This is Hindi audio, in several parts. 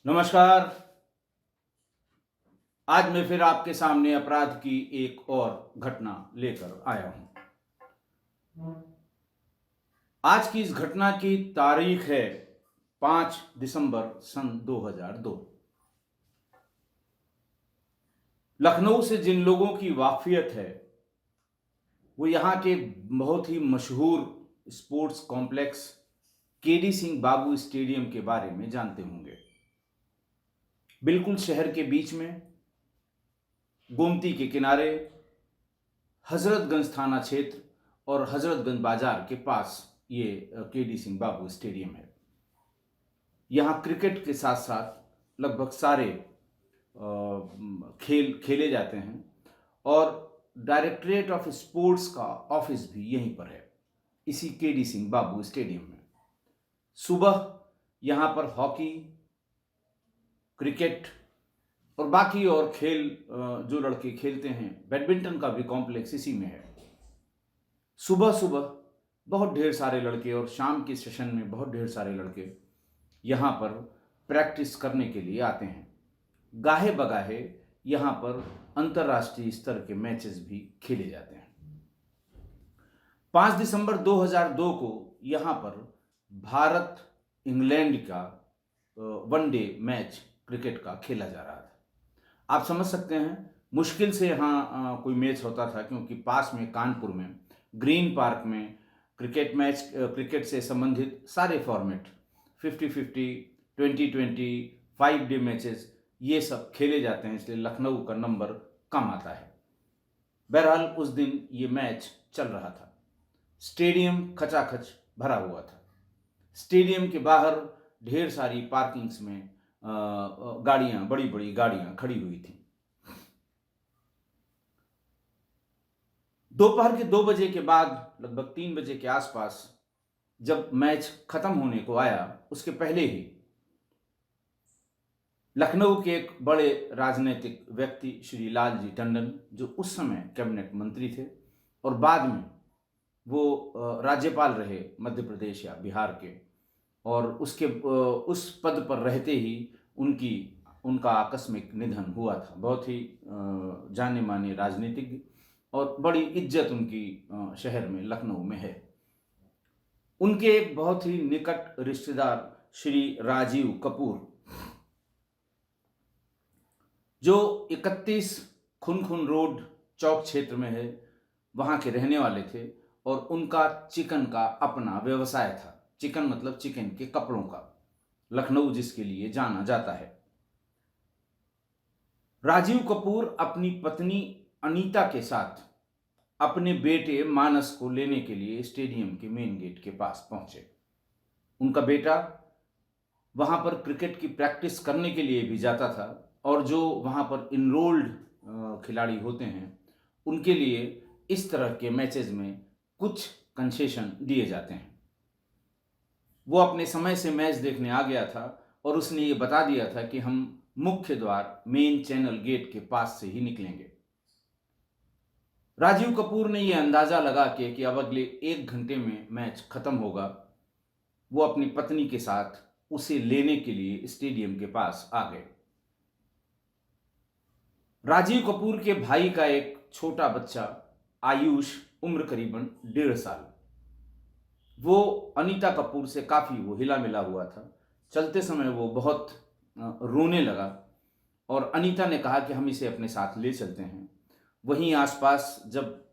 नमस्कार। आज मैं फिर आपके सामने अपराध की एक और घटना लेकर आया हूं। आज की इस घटना की तारीख है 5 दिसंबर सन 2002। लखनऊ से जिन लोगों की वाकफियत है वो यहाँ के बहुत ही मशहूर स्पोर्ट्स कॉम्प्लेक्स केडी सिंह बाबू स्टेडियम के बारे में जानते होंगे। बिल्कुल शहर के बीच में, गोमती के किनारे, हजरतगंज थाना क्षेत्र और हजरतगंज बाजार के पास ये केडी सिंह बाबू स्टेडियम है। यहाँ क्रिकेट के साथ साथ लगभग सारे खेल खेले जाते हैं और डायरेक्टरेट ऑफ स्पोर्ट्स का ऑफिस भी यहीं पर है, इसी केडी सिंह बाबू स्टेडियम में। सुबह यहाँ पर हॉकी, क्रिकेट और बाकी और खेल जो लड़के खेलते हैं, बैडमिंटन का भी कॉम्प्लेक्स इसी में है। सुबह सुबह बहुत ढेर सारे लड़के और शाम के सेशन में बहुत ढेर सारे लड़के यहाँ पर प्रैक्टिस करने के लिए आते हैं। गाहे बगाहे यहाँ पर अंतर्राष्ट्रीय स्तर के मैचेस भी खेले जाते हैं। 5 दिसंबर 2002 को यहाँ पर भारत इंग्लैंड का वनडे मैच क्रिकेट का खेला जा रहा था। आप समझ सकते हैं, मुश्किल से यहाँ कोई मैच होता था, क्योंकि पास में कानपुर में ग्रीन पार्क में क्रिकेट मैच, क्रिकेट से संबंधित सारे फॉर्मेट 50-50, 20-20, 5 डे मैचेस ये सब खेले जाते हैं, इसलिए लखनऊ का नंबर कम आता है। बहरहाल उस दिन ये मैच चल रहा था। स्टेडियम खचाखच भरा हुआ था। स्टेडियम के बाहर ढेर सारी पार्किंग्स में गाड़ियां, बड़ी बड़ी गाड़ियां खड़ी हुई थी। दोपहर के 2 बजे के बाद लगभग 3 बजे के आसपास जब मैच खत्म होने को आया, उसके पहले ही लखनऊ के एक बड़े राजनीतिक व्यक्ति श्री लालजी टंडन, जो उस समय कैबिनेट मंत्री थे और बाद में वो राज्यपाल रहे मध्य प्रदेश या बिहार के, और उस पद पर रहते ही उनका आकस्मिक निधन हुआ था। बहुत ही जाने माने राजनीतिज्ञ और बड़ी इज्जत उनकी शहर में, लखनऊ में है। उनके एक बहुत ही निकट रिश्तेदार श्री राजीव कपूर, जो 31 खुन रोड चौक क्षेत्र में है, वहाँ के रहने वाले थे और उनका चिकन का अपना व्यवसाय था। चिकन मतलब चिकन के कपड़ों का, लखनऊ जिसके लिए जाना जाता है। राजीव कपूर अपनी पत्नी अनीता के साथ अपने बेटे मानस को लेने के लिए स्टेडियम के मेन गेट के पास पहुंचे। उनका बेटा वहां पर क्रिकेट की प्रैक्टिस करने के लिए भी जाता था और जो वहां पर इनरोल्ड खिलाड़ी होते हैं उनके लिए इस तरह के मैचेस में कुछ कंसेशन दिए जाते हैं। वो अपने समय से मैच देखने आ गया था और उसने ये बता दिया था कि हम मुख्य द्वार मेन चैनल गेट के पास से ही निकलेंगे। राजीव कपूर ने यह अंदाजा लगा के कि अब अगले 1 घंटे में मैच खत्म होगा, वो अपनी पत्नी के साथ उसे लेने के लिए स्टेडियम के पास आ गए। राजीव कपूर के भाई का एक छोटा बच्चा आयुष, उम्र करीबन 1.5 साल, वो अनीता कपूर से काफ़ी वो हिला मिला हुआ था। चलते समय वो बहुत रोने लगा और अनीता ने कहा कि हम इसे अपने साथ ले चलते हैं। वहीं आसपास जब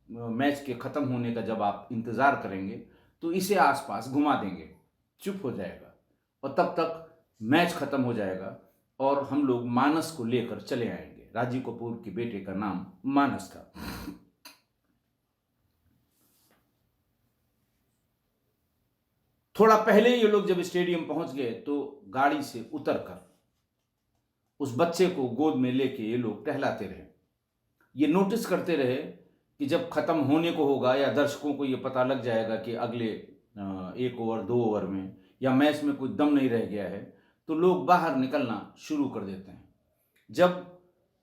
मैच के ख़त्म होने का जब आप इंतज़ार करेंगे तो इसे आसपास घुमा देंगे, चुप हो जाएगा और तब तक मैच ख़त्म हो जाएगा और हम लोग मानस को लेकर चले आएंगे। राजीव कपूर के बेटे का नाम मानस था। थोड़ा पहले ये लोग जब स्टेडियम पहुंच गए तो गाड़ी से उतरकर उस बच्चे को गोद में लेके ये लोग टहलाते रहे। ये नोटिस करते रहे कि जब खत्म होने को होगा या दर्शकों को ये पता लग जाएगा कि अगले 1 ओवर 2 ओवर में या मैच में कोई दम नहीं रह गया है, तो लोग बाहर निकलना शुरू कर देते हैं। जब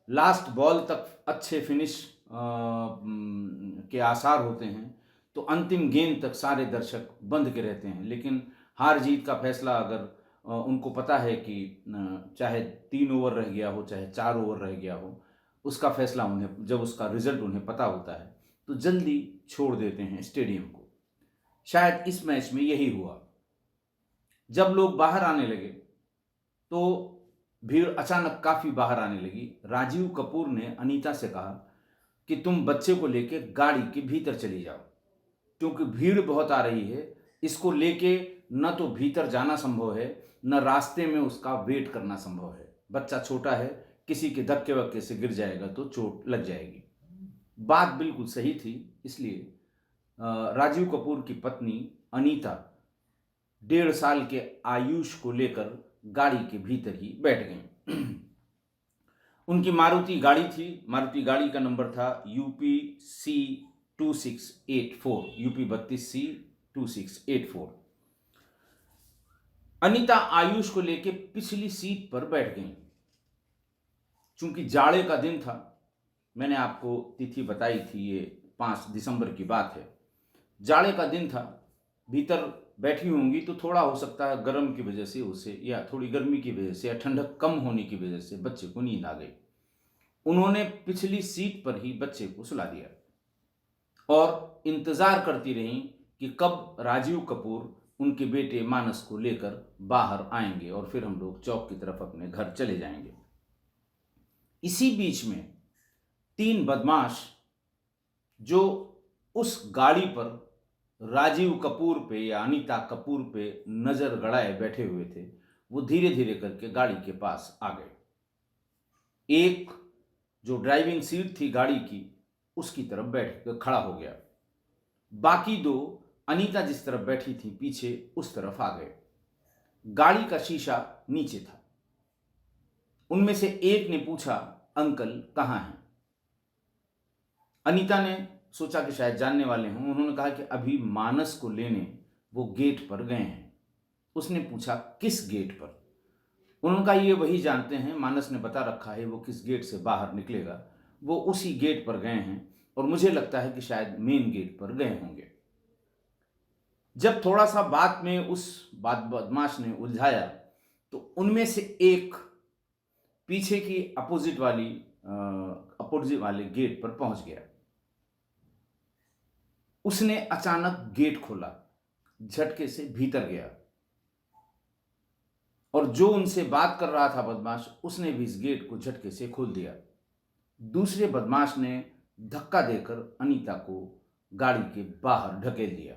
लास्ट बॉल तक अच्छे फिनिश के आसार होते हैं तो अंतिम गेंद तक सारे दर्शक बंद के रहते हैं, लेकिन हार जीत का फैसला अगर उनको पता है कि चाहे 3 ओवर रह गया हो, चाहे 4 ओवर रह गया हो, उसका फैसला उन्हें, जब उसका रिजल्ट उन्हें पता होता है तो जल्दी छोड़ देते हैं स्टेडियम को। शायद इस मैच में यही हुआ। जब लोग बाहर आने लगे तो भीड़ अचानक काफी बाहर आने लगी। राजीव कपूर ने अनीता से कहा कि तुम बच्चे को लेके गाड़ी के भीतर चली जाओ, क्योंकि भीड़ बहुत आ रही है। इसको लेके न तो भीतर जाना संभव है, न रास्ते में उसका वेट करना संभव है। बच्चा छोटा है, किसी के धक्के वक्के से गिर जाएगा तो चोट लग जाएगी। बात बिल्कुल सही थी। इसलिए राजीव कपूर की पत्नी अनीता 1.5 साल के आयुष को लेकर गाड़ी के भीतर ही बैठ गई। उनकी मारुति गाड़ी थी। मारुति गाड़ी का नंबर था UP-C2684, UP-32C2684। अनीता आयुष को लेके पिछली सीट पर बैठ गई। चूंकि जाड़े का दिन था, मैंने आपको तिथि बताई थी, ये 5 दिसंबर की बात है। जाड़े का दिन था, भीतर बैठी होंगी तो थोड़ा हो सकता है गर्म की वजह से उसे, या थोड़ी गर्मी की वजह से, या ठंडक कम होने की वजह से बच्चे को नींद आ गई। उन्होंने पिछली सीट पर ही बच्चे को सुला दिया और इंतजार करती रहीं कि कब राजीव कपूर उनके बेटे मानस को लेकर बाहर आएंगे और फिर हम लोग चौक की तरफ अपने घर चले जाएंगे। इसी बीच में 3 बदमाश जो उस गाड़ी पर राजीव कपूर पे या अनीता कपूर पे नजर गड़ाए बैठे हुए थे, वो धीरे धीरे करके गाड़ी के पास आ गए। एक जो ड्राइविंग सीट थी गाड़ी की, उसकी तरफ बैठ कर खड़ा हो गया। बाकी 2 अनीता जिस तरफ बैठी थी पीछे, उस तरफ आ गए। गाड़ी का शीशा नीचे था। उनमें से एक ने पूछा, अंकल कहाँ हैं? अनीता ने सोचा कि शायद जानने वाले हों। उन्होंने कहा कि अभी मानस को लेने वो गेट पर गए हैं। उसने पूछा, किस गेट पर? उन्होंने कहा, ये वही जानते हैं, मानस ने बता रखा है वो किस गेट से बाहर निकलेगा, वो उसी गेट पर गए हैं और मुझे लगता है कि शायद मेन गेट पर गए होंगे। जब थोड़ा सा बात में उस बदमाश ने उलझाया तो उनमें से एक पीछे की अपोजिट वाले गेट पर पहुंच गया। उसने अचानक गेट खोला, झटके से भीतर गया और जो उनसे बात कर रहा था बदमाश, उसने भी इस गेट को झटके से खोल दिया। दूसरे बदमाश ने धक्का देकर अनीता को गाड़ी के बाहर ढकेल दिया।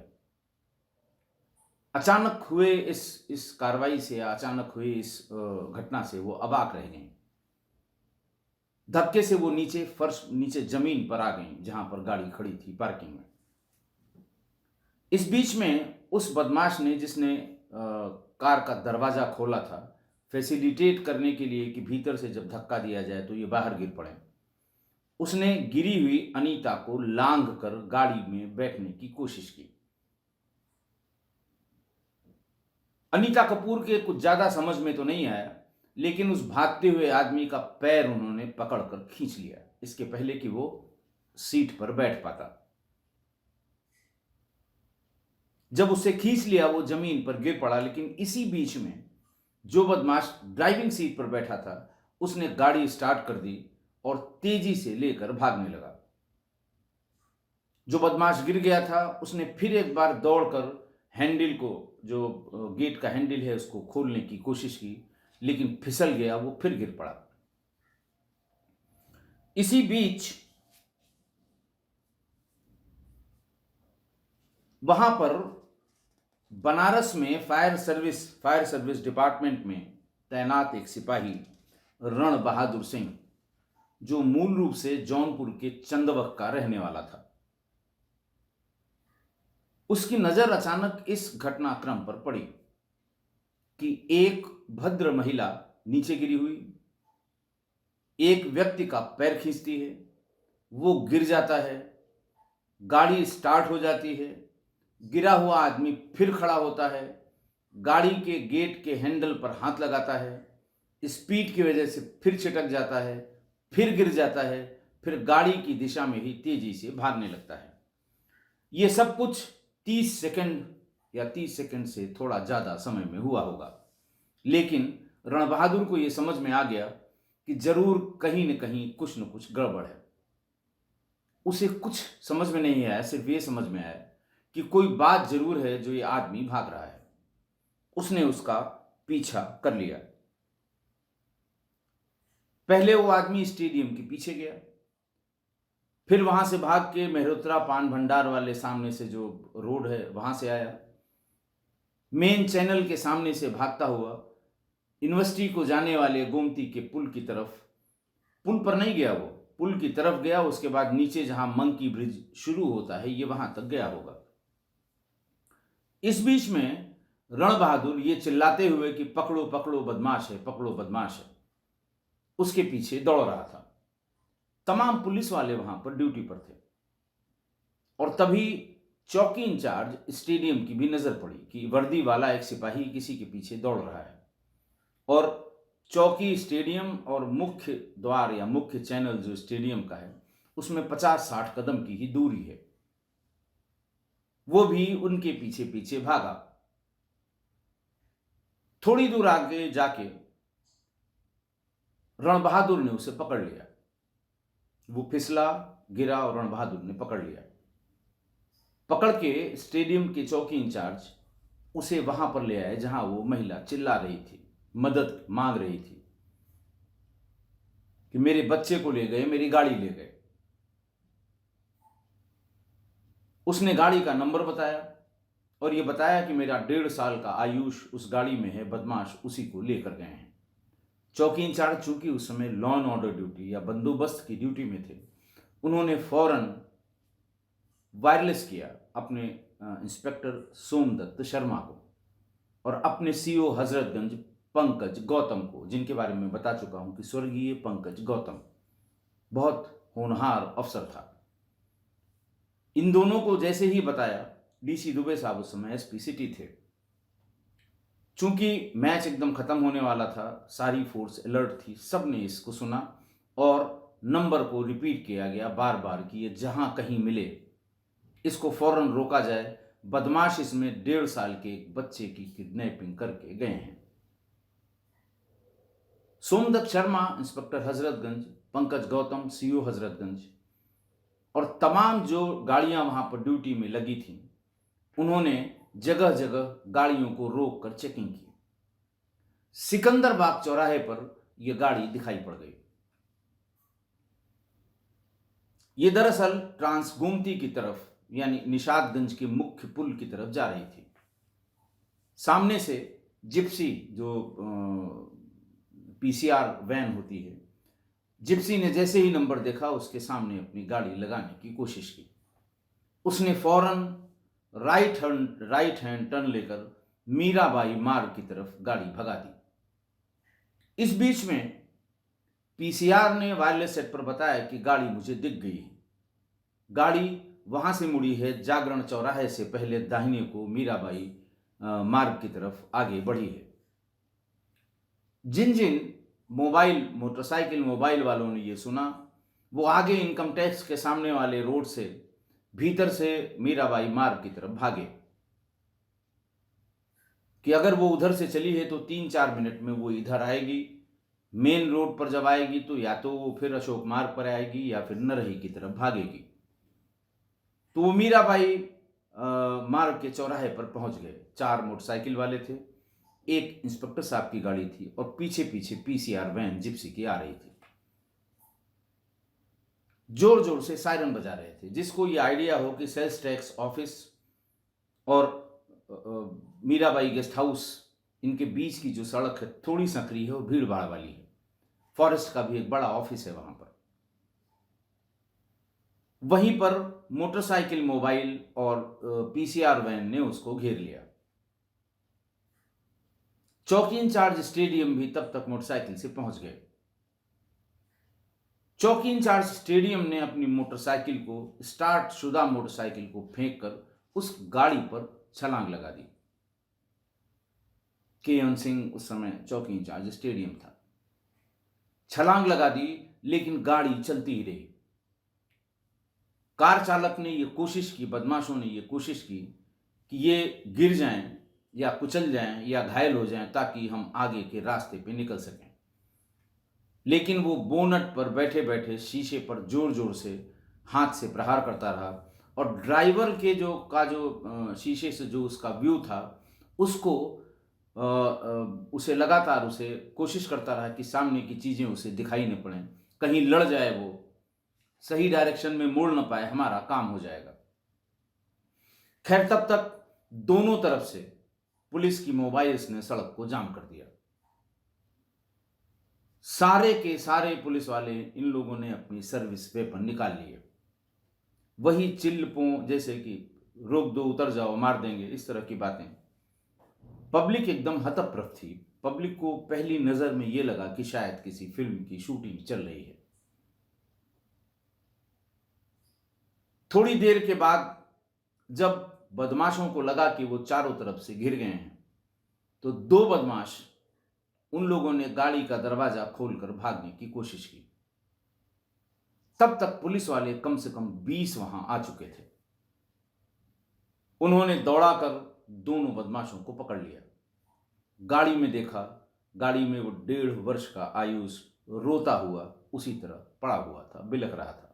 अचानक हुए इस कार्रवाई से, अचानक हुई इस घटना से वो अवाक रह गई। धक्के से वो नीचे जमीन पर आ गई जहां पर गाड़ी खड़ी थी पार्किंग में। इस बीच में उस बदमाश ने, जिसने कार का दरवाजा खोला था फैसिलिटेट करने के लिए कि भीतर से जब धक्का दिया जाए तो ये बाहर गिर पड़े, उसने गिरी हुई अनीता को लांघ कर गाड़ी में बैठने की कोशिश की। अनीता कपूर के कुछ ज्यादा समझ में तो नहीं आया, लेकिन उस भागते हुए आदमी का पैर उन्होंने पकड़कर खींच लिया, इसके पहले कि वो सीट पर बैठ पाता। जब उसे खींच लिया वो जमीन पर गिर पड़ा, लेकिन इसी बीच में जो बदमाश ड्राइविंग सीट पर बैठा था उसने गाड़ी स्टार्ट कर दी और तेजी से लेकर भागने लगा। जो बदमाश गिर गया था उसने फिर एक बार दौड़कर हैंडल को, जो गेट का हैंडल है, उसको खोलने की कोशिश की, लेकिन फिसल गया, वो फिर गिर पड़ा। इसी बीच वहां पर बनारस में फायर सर्विस डिपार्टमेंट में तैनात एक सिपाही रण बहादुर सिंह, जो मूल रूप से जौनपुर के चंदवक का रहने वाला था, उसकी नजर अचानक इस घटनाक्रम पर पड़ी कि एक भद्र महिला नीचे गिरी हुई, एक व्यक्ति का पैर खींचती है, वो गिर जाता है, गाड़ी स्टार्ट हो जाती है, गिरा हुआ आदमी फिर खड़ा होता है, गाड़ी के गेट के हैंडल पर हाथ लगाता है, स्पीड की वजह से फिर छिटक जाता है, फिर गिर जाता है, फिर गाड़ी की दिशा में ही तेजी से भागने लगता है। यह सब कुछ 30 सेकंड या 30 सेकंड से थोड़ा ज्यादा समय में हुआ होगा। लेकिन रणबहादुर को यह समझ में आ गया कि जरूर कहीं न कहीं कुछ न कुछ गड़बड़ है। उसे कुछ समझ में नहीं आया, सिर्फ ये समझ में आया कि कोई बात जरूर है जो ये आदमी भाग रहा है। उसने उसका पीछा कर लिया। पहले वो आदमी स्टेडियम के पीछे गया, फिर वहां से भाग के मेहरोत्रा पान भंडार वाले सामने से जो रोड है वहां से आया, मेन चैनल के सामने से भागता हुआ यूनिवर्सिटी को जाने वाले गोमती के पुल की तरफ, पुल पर नहीं गया, वो पुल की तरफ गया। उसके बाद नीचे जहां मंकी ब्रिज शुरू होता है ये वहां तक गया होगा। इस बीच में रणबहादुर ये चिल्लाते हुए कि पकड़ो पकड़ो बदमाश है, पकड़ो बदमाश है, उसके पीछे दौड़ रहा था। तमाम पुलिस वाले वहां पर ड्यूटी पर थे और तभी चौकी इंचार्ज स्टेडियम की भी नजर पड़ी कि वर्दी वाला एक सिपाही किसी के पीछे दौड़ रहा है और चौकी स्टेडियम और मुख्य द्वार या मुख्य चैनल जो स्टेडियम का है उसमें 50-60 कदम की ही दूरी है। वो भी उनके पीछे पीछे भागा। थोड़ी दूर आगे जाके रणबहादुर ने उसे पकड़ लिया। वो फिसला, गिरा और रणबहादुर ने पकड़ लिया। पकड़ के स्टेडियम के चौकी इंचार्ज उसे वहां पर ले आए जहां वो महिला चिल्ला रही थी, मदद मांग रही थी कि मेरे बच्चे को ले गए, मेरी गाड़ी ले गए। उसने गाड़ी का नंबर बताया और ये बताया कि मेरा 1.5 साल का आयुष उस गाड़ी में है, बदमाश उसी को लेकर गए हैं। चौकी इंचार्ज चूंकि उस समय लॉ एंड ऑर्डर ड्यूटी या बंदोबस्त की ड्यूटी में थे, उन्होंने फौरन वायरलेस किया अपने इंस्पेक्टर सोमदत्त शर्मा को और अपने सीओ हजरतगंज पंकज गौतम को, जिनके बारे में बता चुका हूं कि स्वर्गीय पंकज गौतम बहुत होनहार अफसर था। इन दोनों को जैसे ही बताया, डीसी दुबे साहब उस समय एसपी सिटी थे। चूंकि मैच एकदम खत्म होने वाला था, सारी फोर्स अलर्ट थी, सबने इसको सुना और नंबर को रिपीट किया गया बार बार कि ये जहां कहीं मिले इसको फौरन रोका जाए, बदमाश इसमें 1.5 साल के एक बच्चे की किडनैपिंग करके गए हैं। सोमदत्त शर्मा, इंस्पेक्टर हजरतगंज, पंकज गौतम सीओ हजरतगंज और तमाम जो गाड़ियां वहां पर ड्यूटी में लगी थी, उन्होंने जगह जगह गाड़ियों को रोक कर चेकिंग की। सिकंदरबाग चौराहे पर यह गाड़ी दिखाई पड़ गई। ये दरअसल ट्रांस गोमती की तरफ यानी निषादगंज के मुख्य पुल की तरफ जा रही थी। सामने से जिप्सी जो पीसीआर वैन होती है, जिप्सी ने जैसे ही नंबर देखा उसके सामने अपनी गाड़ी लगाने की कोशिश की। उसने फौरन राइट हैंड टर्न लेकर मीराबाई मार्ग की तरफ गाड़ी भगा दी। इस बीच में पीसीआर ने वायरलेस सेट पर बताया कि गाड़ी मुझे दिख गई है। गाड़ी वहां से मुड़ी है, जागरण चौराहे से पहले दाहिने को मीराबाई मार्ग की तरफ आगे बढ़ी है। जिन जिन मोटरसाइकिल मोबाइल वालों ने यह सुना, वो आगे इनकम टैक्स के सामने वाले रोड से भीतर से मीराबाई मार्ग की तरफ भागे कि अगर वो उधर से चली है तो 3-4 मिनट में वो इधर आएगी। मेन रोड पर जब आएगी तो या तो वो फिर अशोक मार्ग पर आएगी या फिर नरही की तरफ भागेगी। तो वो मीराबाई मार्ग के चौराहे पर पहुंच गए। 4 मोटरसाइकिल वाले थे, एक इंस्पेक्टर साहब की गाड़ी थी और पीछे पीछे पीसीआर वैन जिप्सी की आ रही थी। जोर जोर से सायरन बजा रहे थे, जिसको ये आइडिया हो कि सेल्स टैक्स ऑफिस और मीराबाई गेस्ट हाउस, इनके बीच की जो सड़क है थोड़ी संकरी है और भीड़ भाड़ वाली है। फॉरेस्ट का भी एक बड़ा ऑफिस है वहां पर। वहीं पर मोटरसाइकिल मोबाइल और पीसीआर वैन ने उसको घेर लिया। चौकी इंचार्ज स्टेडियम भी तब तक मोटरसाइकिल से पहुंच गए। चौकी इंचार्ज स्टेडियम ने अपनी मोटरसाइकिल को, स्टार्ट शुदा मोटरसाइकिल को फेंक कर उस गाड़ी पर छलांग लगा दी। केएन सिंह उस समय चौकी इंचार्ज स्टेडियम था। छलांग लगा दी, लेकिन गाड़ी चलती ही रही। कार चालक ने यह कोशिश की, बदमाशों ने यह कोशिश की कि ये गिर जाएं, या कुचल जाएं या घायल हो जाएं ताकि हम आगे के रास्ते पे निकल सकें। लेकिन वो बोनट पर बैठे बैठे शीशे पर जोर जोर से हाथ से प्रहार करता रहा और ड्राइवर के जो शीशे से जो उसका व्यू था उसको उसे लगातार उसे कोशिश करता रहा कि सामने की चीज़ें उसे दिखाई न पड़ें, कहीं लड़ जाए, वो सही डायरेक्शन में मोड़ न पाए, हमारा काम हो जाएगा। खैर तब तक दोनों तरफ से पुलिस की मोबाइल्स ने सड़क को जाम कर दिया। सारे के सारे पुलिस वाले इन लोगों ने अपनी सर्विस वेपन निकाल लिए। वही चिल्लपों जैसे कि रोक दो, उतर जाओ, मार देंगे, इस तरह की बातें। पब्लिक एकदम हतप्रभ थी। पब्लिक को पहली नजर में यह लगा कि शायद किसी फिल्म की शूटिंग चल रही है। थोड़ी देर के बाद जब बदमाशों को लगा कि वो चारों तरफ से घिर गए हैं, तो दो बदमाश, उन लोगों ने गाड़ी का दरवाजा खोलकर भागने की कोशिश की। तब तक पुलिस वाले कम से कम 20 वहां आ चुके थे। उन्होंने दौड़ाकर दोनों बदमाशों को पकड़ लिया। गाड़ी में देखा, गाड़ी में वो 1.5 वर्ष का आयुष रोता हुआ उसी तरह पड़ा हुआ था, बिलख रहा था।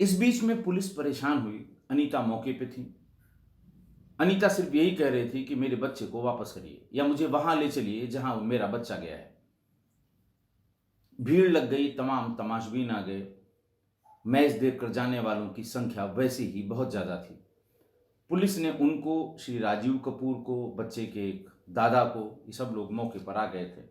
इस बीच में पुलिस परेशान हुई। अनीता मौके पे थी। अनीता सिर्फ यही कह रही थी कि मेरे बच्चे को वापस करिए या मुझे वहां ले चलिए जहां मेरा बच्चा गया है। भीड़ लग गई, तमाम तमाशबीन आ गए। मैच देखकर जाने वालों की संख्या वैसे ही बहुत ज्यादा थी। पुलिस ने उनको, श्री राजीव कपूर को, बच्चे के एक दादा को, ये सब लोग मौके पर आ गए थे।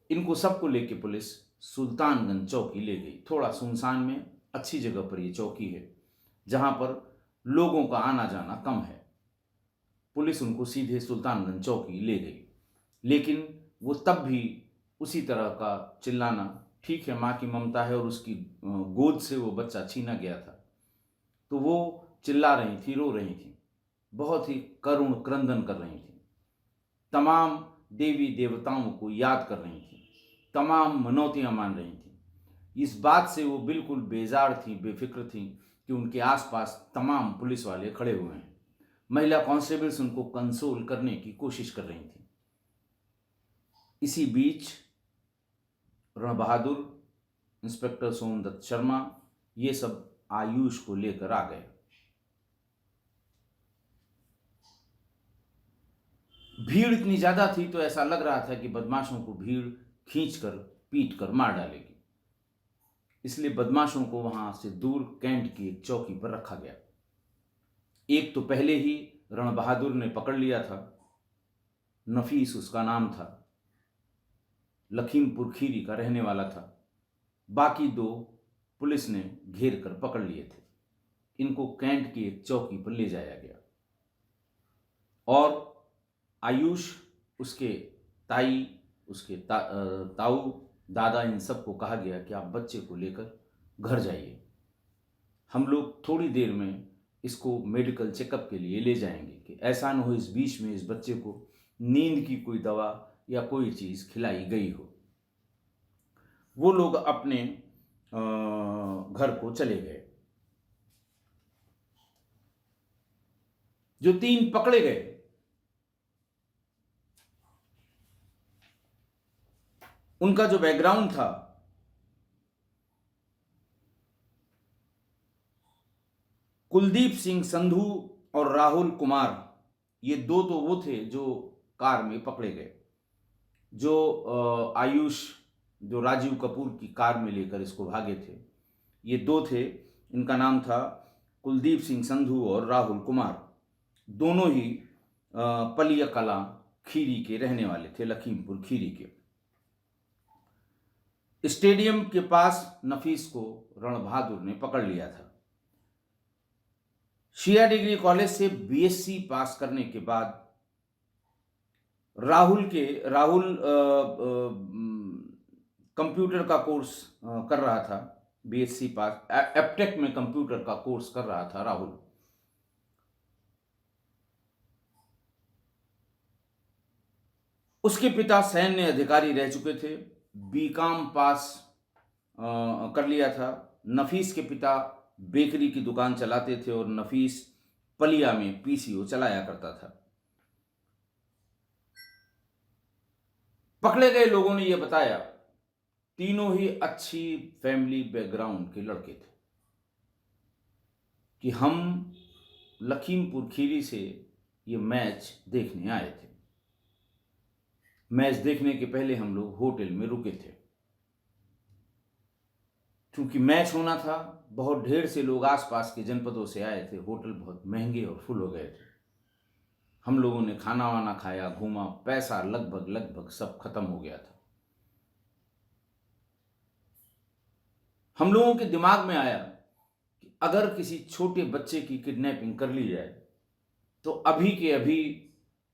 इनको सबको लेके पुलिस सुल्तानगंज चौकी ले गई। थोड़ा सुनसान में अच्छी जगह पर ये चौकी है जहां पर लोगों का आना जाना कम है। पुलिस उनको सीधे सुल्तानगंज चौकी ले गई। लेकिन वो तब भी उसी तरह का चिल्लाना, ठीक है माँ की ममता है और उसकी गोद से वो बच्चा छीना गया था, तो वो चिल्ला रही थी, रो रही थी, बहुत ही करुण क्रंदन कर रही थी, तमाम देवी देवताओं को याद कर रही थी, तमाम मनौतियां मान रही थी। इस बात से वो बिल्कुल बेजार थी, बेफिक्र थी कि उनके आसपास तमाम पुलिस वाले खड़े हुए हैं। महिला कांस्टेबल्स उनको कंसोल करने की कोशिश कर रही थी। इसी बीच रणबहादुर, इंस्पेक्टर सोमदत्त शर्मा, ये सब आयुष को लेकर आ गए। भीड़ इतनी ज्यादा थी तो ऐसा लग रहा था कि बदमाशों को भीड़ खींचकर पीट कर मार डालेगी। इसलिए बदमाशों को वहां से दूर कैंट की एक चौकी पर रखा गया। एक तो पहले ही रणबहादुर ने पकड़ लिया था, नफीस उसका नाम था, लखीमपुर खीरी का रहने वाला था। बाकी दो पुलिस ने घेर कर पकड़ लिए थे। इनको कैंट की एक चौकी पर ले जाया गया और आयुष, उसके ताई, उसके ताऊ, दादा, इन सबको कहा गया कि आप बच्चे को लेकर घर जाइए, हम लोग थोड़ी देर में इसको मेडिकल चेकअप के लिए ले जाएंगे कि ऐसा न हो इस बीच में इस बच्चे को नींद की कोई दवा या कोई चीज़ खिलाई गई हो। वो लोग अपने घर को चले गए। जो 3 पकड़े गए, उनका जो बैकग्राउंड था, कुलदीप सिंह संधू और राहुल कुमार, ये दो तो वो थे जो कार में पकड़े गए। जो आयुष, जो राजीव कपूर की कार में लेकर इसको भागे थे, ये दो थे। इनका नाम था कुलदीप सिंह संधू और राहुल कुमार। दोनों ही पलिया कला खीरी के रहने वाले थे, लखीमपुर खीरी के। स्टेडियम के पास नफीस को रणबहादुर ने पकड़ लिया था। शिया डिग्री कॉलेज से बीएससी पास करने के बाद राहुल कंप्यूटर का कोर्स कर रहा था। बीएससी पास, एप्टेक में कंप्यूटर का कोर्स कर रहा था राहुल। उसके पिता सैन्य अधिकारी रह चुके थे, बीकॉम पास कर लिया था। नफीस के पिता बेकरी की दुकान चलाते थे और नफीस पलिया में पीसीओ चलाया करता था। पकड़े गए लोगों ने यह बताया, तीनों ही अच्छी फैमिली बैकग्राउंड के लड़के थे, कि हम लखीमपुर खीरी से ये मैच देखने आए थे। मैच देखने के पहले हम लोग होटल में रुके थे, क्योंकि मैच होना था। बहुत ढेर से लोग आसपास के जनपदों से आए थे। होटल बहुत महंगे और फुल हो गए थे। हम लोगों ने खाना वाना खाया, घूमा, पैसा लगभग सब खत्म हो गया था। हम लोगों के दिमाग में आया कि अगर किसी छोटे बच्चे की किडनैपिंग कर ली जाए तो अभी के अभी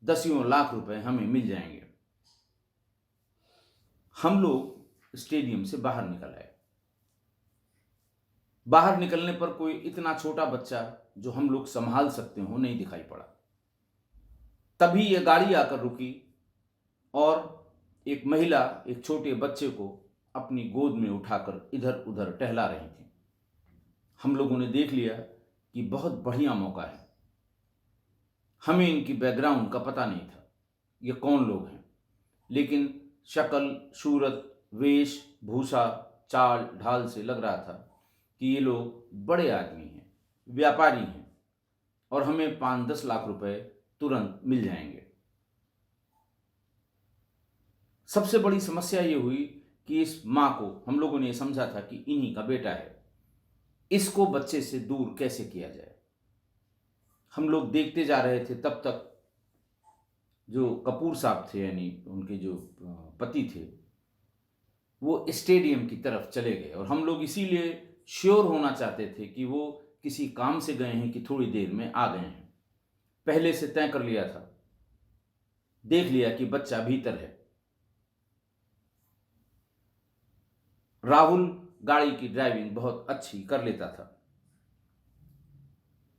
दसियों लाख रुपए हमें मिल जाएंगे। हम लोग स्टेडियम से बाहर निकल आए। बाहर निकलने पर कोई इतना छोटा बच्चा जो हम लोग संभाल सकते हो नहीं दिखाई पड़ा। तभी यह गाड़ी आकर रुकी और एक महिला एक छोटे बच्चे को अपनी गोद में उठाकर इधर उधर टहला रही थी। हम लोगों ने देख लिया कि बहुत बढ़िया मौका है। हमें इनकी बैकग्राउंड का पता नहीं था, ये कौन लोग हैं, लेकिन शक्ल, सूरत, वेश भूषा, चाल ढाल से लग रहा था कि ये लोग बड़े आदमी हैं, व्यापारी हैं और हमें 5-10 लाख रुपए तुरंत मिल जाएंगे। सबसे बड़ी समस्या ये हुई कि इस माँ को हम लोगों ने समझा था कि इन्हीं का बेटा है, इसको बच्चे से दूर कैसे किया जाए। हम लोग देखते जा रहे थे। तब तक जो कपूर साहब थे, यानी उनके जो पति थे, वो स्टेडियम की तरफ चले गए और हम लोग इसीलिए श्योर होना चाहते थे कि वो किसी काम से गए हैं कि थोड़ी देर में आ गए हैं। पहले से तय कर लिया था, देख लिया कि बच्चा भीतर है। राहुल गाड़ी की ड्राइविंग बहुत अच्छी कर लेता था।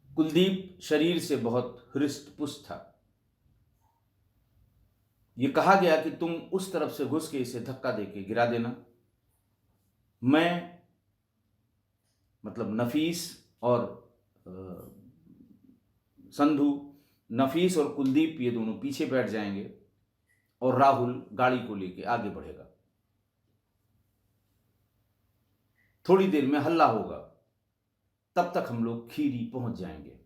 कुलदीप शरीर से बहुत हृष्ट पुष्ट था। यह कहा गया कि तुम उस तरफ से घुस के इसे धक्का देके गिरा देना। मैं मतलब नफीस और संधू, नफीस और कुलदीप ये दोनों पीछे बैठ जाएंगे और राहुल गाड़ी को लेके आगे बढ़ेगा। थोड़ी देर में हल्ला होगा, तब तक हम लोग खीरी पहुंच जाएंगे।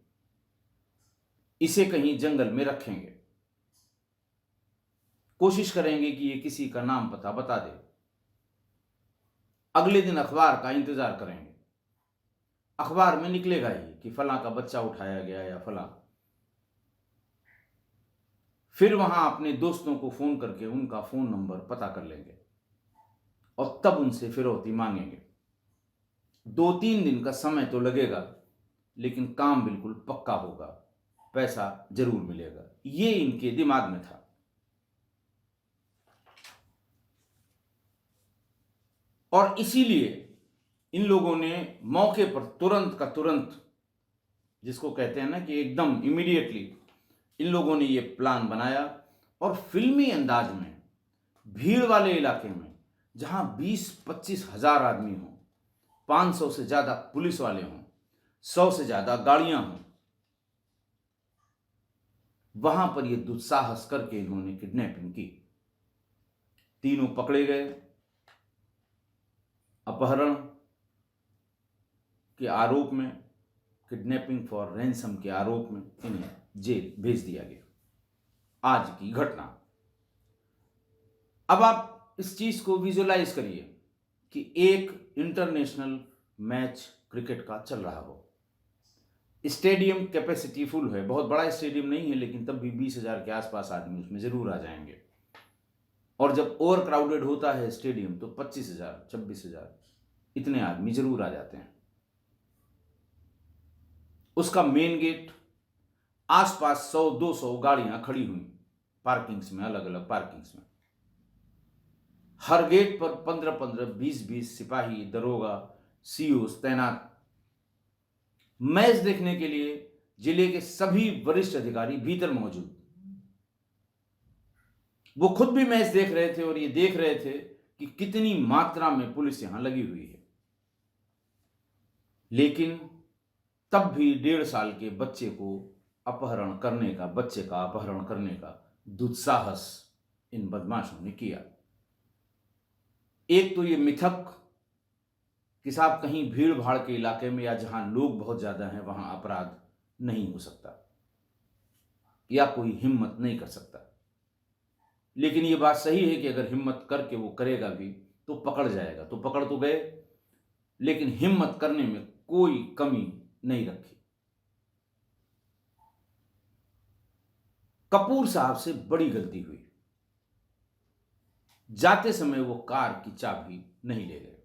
इसे कहीं जंगल में रखेंगे, कोशिश करेंगे कि ये किसी का नाम पता बता दे। अगले दिन अखबार का इंतजार करेंगे। अखबार में निकलेगा ही कि फलां का बच्चा उठाया गया या फलां। फिर वहां अपने दोस्तों को फोन करके उनका फोन नंबर पता कर लेंगे और तब उनसे फिरौती मांगेंगे। 2-3 दिन का समय तो लगेगा, लेकिन काम बिल्कुल पक्का होगा, पैसा जरूर मिलेगा। ये इनके दिमाग में था। और इसीलिए इन लोगों ने मौके पर तुरंत का तुरंत, जिसको कहते हैं ना कि एकदम इमीडिएटली, इन लोगों ने ये प्लान बनाया और फिल्मी अंदाज में भीड़ वाले इलाके में जहां 20-25 हजार आदमी हों, 500 से ज्यादा पुलिस वाले हों, 100 से ज्यादा गाड़ियां हों, वहां पर यह दुस्साहस करके इन्होंने किडनैपिंग की। तीनों पकड़े गए। अपहरण के आरोप में, किडनैपिंग फॉर रैंसम के आरोप में इन्हें जेल भेज दिया गया। आज की घटना। अब आप इस चीज को विजुअलाइज करिए कि एक इंटरनेशनल मैच क्रिकेट का चल रहा हो, स्टेडियम कैपेसिटी फुल है। बहुत बड़ा स्टेडियम नहीं है, लेकिन तब भी 20,000 के आसपास आदमी उसमें जरूर आ जाएंगे। और जब ओवर क्राउडेड होता है स्टेडियम तो 25,000, 26,000 इतने आदमी जरूर आ जाते हैं। उसका मेन गेट, आसपास 100-200 गाड़ियां खड़ी हुई पार्किंग्स में, अलग अलग पार्किंग्स में। हर गेट पर 15-15, 20-20 सिपाही, दरोगा, सीओस तैनात। मैच देखने के लिए जिले के सभी वरिष्ठ अधिकारी भीतर मौजूद। वो खुद भी मैच देख रहे थे और ये देख रहे थे कि कितनी मात्रा में पुलिस यहां लगी हुई है। लेकिन तब भी 1.5 साल के बच्चे को अपहरण करने का, बच्चे का अपहरण करने का दुस्साहस इन बदमाशों ने किया। एक तो ये मिथक कि साहब कहीं भीड़ भाड़ के इलाके में या जहां लोग बहुत ज्यादा हैं वहां अपराध नहीं हो सकता या कोई हिम्मत नहीं कर सकता। लेकिन ये बात सही है कि अगर हिम्मत करके वो करेगा भी तो पकड़ जाएगा, तो पकड़ तो गए, लेकिन हिम्मत करने में कोई कमी नहीं रखी। कपूर साहब से बड़ी गलती हुई। जाते समय वो कार की चाबी नहीं ले गए।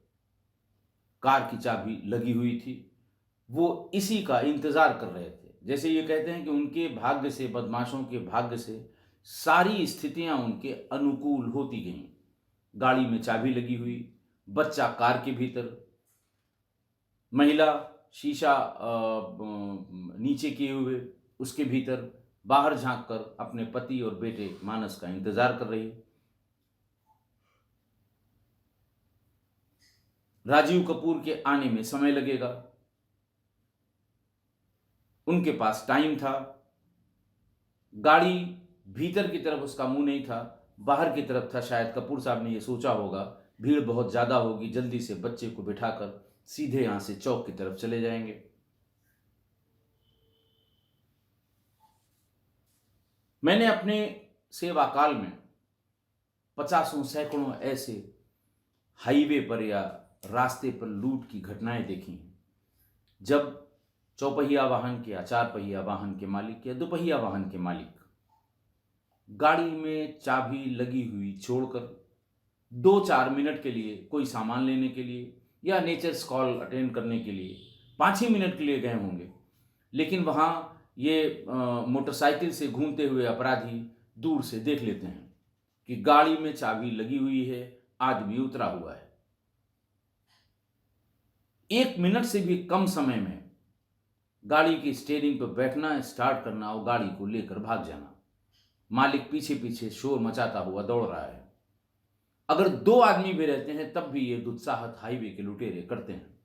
कार की चाबी लगी हुई थी, वो इसी का इंतजार कर रहे थे। जैसे ये कहते हैं कि उनके भाग्य से, बदमाशों के भाग्य से सारी स्थितियां उनके अनुकूल होती गईं। गाड़ी में चाबी लगी हुई, बच्चा कार के भीतर, महिला शीशा नीचे किए हुए उसके भीतर बाहर झांककर अपने पति और बेटे मानस का इंतजार कर रही। राजीव कपूर के आने में समय लगेगा, उनके पास टाइम था। गाड़ी भीतर की तरफ उसका मुंह नहीं था, बाहर की तरफ था। शायद कपूर साहब ने यह सोचा होगा भीड़ बहुत ज्यादा होगी, जल्दी से बच्चे को बिठाकर सीधे यहां से चौक की तरफ चले जाएंगे। मैंने अपने सेवा काल में पचासों सैकड़ों ऐसे हाईवे पर या रास्ते पर लूट की घटनाएं देखी हैं, जब चौपहिया वाहन के या चार पहिया वाहन के मालिक या दोपहिया वाहन के मालिक गाड़ी में चाबी लगी हुई छोड़कर 2-4 मिनट के लिए कोई सामान लेने के लिए या नेचर्स कॉल अटेंड करने के लिए 5 ही मिनट के लिए गए होंगे, लेकिन वहां ये मोटरसाइकिल से घूमते हुए अपराधी दूर से देख लेते हैं कि गाड़ी में चाबी लगी हुई है, आदमी उतरा हुआ है। 1 मिनट से भी कम समय में गाड़ी की स्टीयरिंग पर बैठना, स्टार्ट करना और गाड़ी को लेकर भाग जाना। मालिक पीछे पीछे शोर मचाता हुआ दौड़ रहा है। अगर 2 आदमी भी रहते हैं तब भी ये दुस्साहत हाईवे के लुटेरे करते हैं।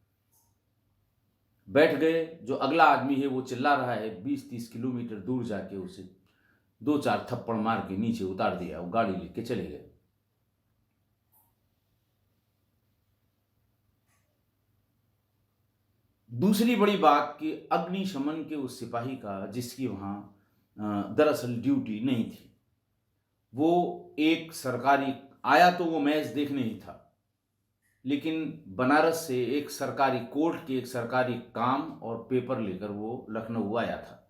बैठ गए, जो अगला आदमी है वो चिल्ला रहा है, 20-30 किलोमीटर दूर जाके उसे 2-4 थप्पड़ मार के नीचे उतार दिया और गाड़ी लेके चले गए। दूसरी बड़ी बात कि अग्निशमन के उस सिपाही का, जिसकी वहां दरअसल ड्यूटी नहीं थी, वो एक सरकारी आया तो वो मैच देखने ही था, लेकिन बनारस से एक सरकारी कोर्ट के एक सरकारी काम और पेपर लेकर वो लखनऊ आया था,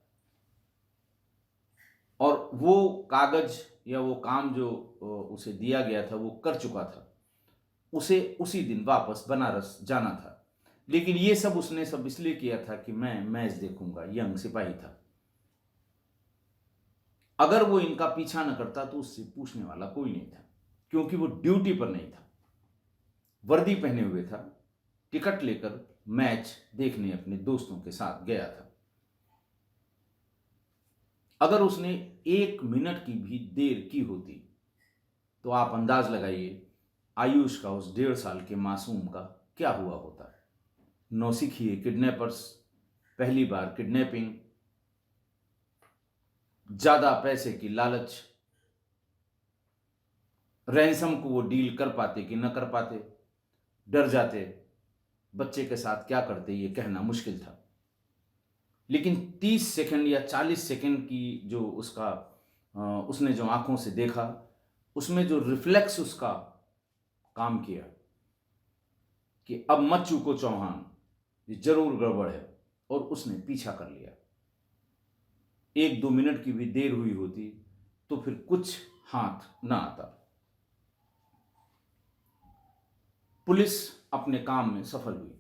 और वो कागज या वो काम जो उसे दिया गया था वो कर चुका था। उसे उसी दिन वापस बनारस जाना था, लेकिन ये सब उसने सब इसलिए किया था कि मैं मैच देखूंगा। यंग सिपाही था। अगर वो इनका पीछा न करता तो उससे पूछने वाला कोई नहीं था, क्योंकि वो ड्यूटी पर नहीं था, वर्दी पहने हुए था, टिकट लेकर मैच देखने अपने दोस्तों के साथ गया था। अगर उसने 1 मिनट की भी देर की होती तो आप अंदाज लगाइए आयुष का, उस 1.5 साल के मासूम का क्या हुआ होता। नौसिखिए किडनैपर्स, पहली बार किडनैपिंग, ज्यादा पैसे की लालच, रैंसम को वो डील कर पाते कि न कर पाते, डर जाते, बच्चे के साथ क्या करते ये कहना मुश्किल था। लेकिन 30 सेकंड या 40 सेकंड की जो उसका उसने जो आंखों से देखा, उसमें जो रिफ्लेक्स उसका काम किया कि अब मत चूको चौहान, ये जरूर गड़बड़ है, और उसने पीछा कर लिया। 1-2 मिनट की भी देर हुई होती तो फिर कुछ हाथ ना आता। पुलिस अपने काम में सफल हुई।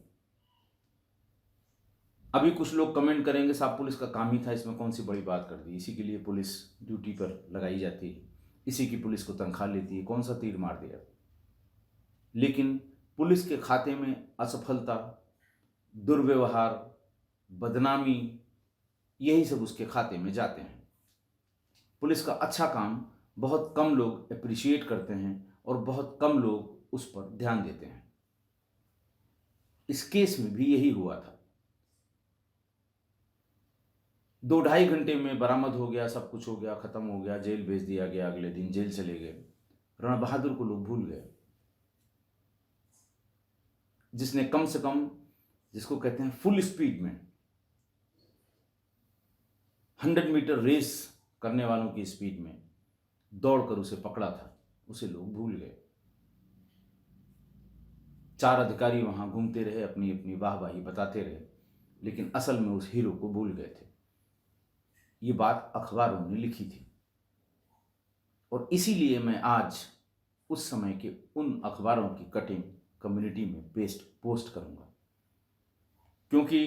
अभी कुछ लोग कमेंट करेंगे साहब पुलिस का काम ही था, इसमें कौन सी बड़ी बात कर दी, इसी के लिए पुलिस ड्यूटी पर लगाई जाती है, इसी की पुलिस को तनख्वाह लेती है, कौन सा तीर मार दिया। लेकिन पुलिस के खाते में असफलता, दुर्व्यवहार, बदनामी, यही सब उसके खाते में जाते हैं। पुलिस का अच्छा काम बहुत कम लोग अप्रिशिएट करते हैं और बहुत कम लोग उस पर ध्यान देते हैं। इस केस में भी यही हुआ था। दो ढाई घंटे में बरामद हो गया, सब कुछ हो गया, ख़त्म हो गया, जेल भेज दिया गया, अगले दिन जेल चले गए। राणा बहादुर को लोग भूल गए, जिसने कम से कम, जिसको कहते हैं फुल स्पीड में 100 मीटर रेस करने वालों की स्पीड में दौड़कर उसे पकड़ा था, उसे लोग भूल गए। 4 अधिकारी वहां घूमते रहे, अपनी अपनी वाहवाही बताते रहे, लेकिन असल में उस हीरो को भूल गए थे। ये बात अखबारों ने लिखी थी, और इसीलिए मैं आज उस समय के उन अखबारों की कटिंग कम्युनिटी में पोस्ट करूंगा, क्योंकि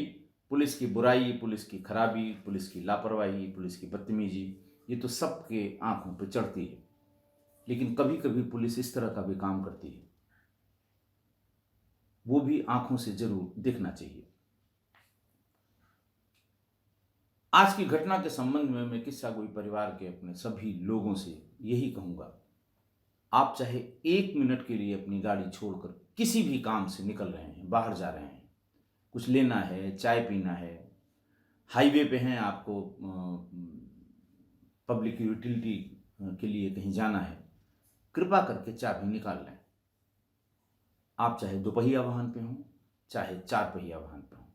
पुलिस की बुराई, पुलिस की खराबी, पुलिस की लापरवाही, पुलिस की बदतमीजी, ये तो सबके आंखों पे चढ़ती है, लेकिन कभी कभी पुलिस इस तरह का भी काम करती है, वो भी आंखों से जरूर देखना चाहिए। आज की घटना के संबंध में मैं किस्सा गोई परिवार के अपने सभी लोगों से यही कहूंगा, आप चाहे 1 मिनट के लिए अपनी गाड़ी छोड़कर किसी भी काम से निकल रहे हैं, बाहर जा रहे हैं, कुछ लेना है, चाय पीना है, हाईवे पे हैं, आपको पब्लिक यूटिलिटी के लिए कहीं जाना है, कृपा करके चाबी निकाल लें। आप चाहे 2 पहिया वाहन पे हों, चाहे 4 पहिया वाहन पे हों,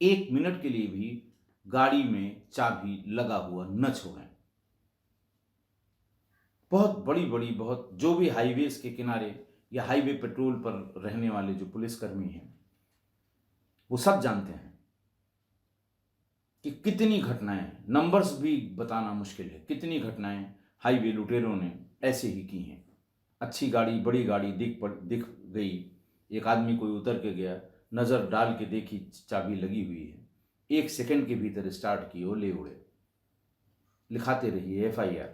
1 मिनट के लिए भी गाड़ी में चाबी लगा हुआ न छोड़ें। बहुत बड़ी बड़ी, बहुत, जो भी हाईवेज के किनारे या हाईवे पेट्रोल पर रहने वाले जो पुलिसकर्मी हैं, वो सब जानते हैं कि कितनी घटनाएं, नंबर्स भी बताना मुश्किल है, कितनी घटनाएं हाईवे लुटेरों ने ऐसे ही की हैं। अच्छी गाड़ी, बड़ी गाड़ी दिख गई, एक आदमी कोई उतर के गया, नज़र डाल के देखी चाबी लगी हुई है, 1 सेकंड के भीतर स्टार्ट की, वो ले उड़े। लिखाते रहिए FIR,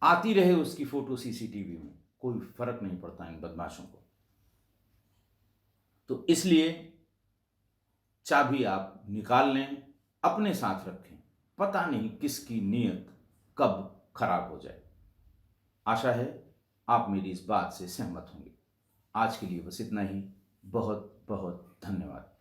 आती रहे उसकी फोटो CCTV में, कोई फर्क नहीं पड़ता इन बदमाशों को। तो इसलिए चाबी आप निकाल लें, अपने साथ रखें, पता नहीं किसकी नीयत कब खराब हो जाए। आशा है आप मेरी इस बात से सहमत होंगे। आज के लिए बस इतना ही। बहुत बहुत धन्यवाद।